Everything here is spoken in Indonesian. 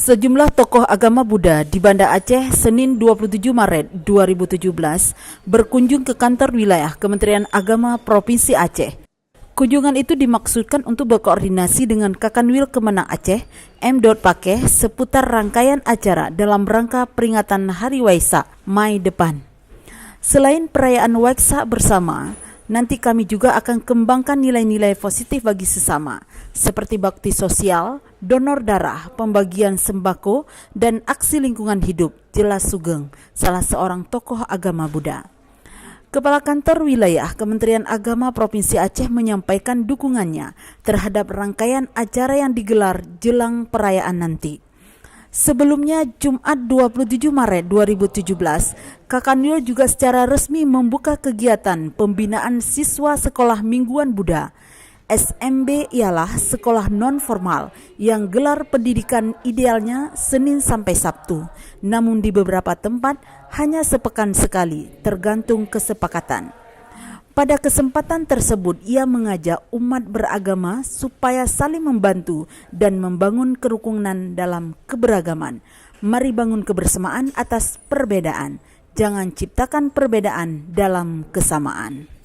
Sejumlah tokoh agama Buddha di Banda Aceh Senin 27 Maret 2017 berkunjung ke kantor wilayah Kementerian Agama Provinsi Aceh. Kunjungan itu dimaksudkan untuk berkoordinasi dengan Kakanwil Kemenang Aceh M. Pakeh seputar rangkaian acara dalam rangka peringatan Hari Waisak Mei depan. Selain perayaan Waisak bersama, nanti kami juga akan kembangkan nilai-nilai positif bagi sesama, seperti bakti sosial, donor darah, pembagian sembako, dan aksi lingkungan hidup, jelas Sugeng, salah seorang tokoh agama Buddha. Kepala Kantor Wilayah Kementerian Agama Provinsi Aceh menyampaikan dukungannya terhadap rangkaian acara yang digelar jelang perayaan nanti. Sebelumnya, Jumat 27 Maret 2017, Kakanwil juga secara resmi membuka kegiatan pembinaan siswa Sekolah Mingguan Buddha. SMB ialah sekolah non-formal yang gelar pendidikan idealnya Senin sampai Sabtu, namun di beberapa tempat hanya sepekan sekali, tergantung kesepakatan. Pada kesempatan tersebut, ia mengajak umat beragama supaya saling membantu dan membangun kerukunan dalam keberagaman. Mari bangun kebersamaan atas perbedaan. Jangan ciptakan perbedaan dalam kesamaan.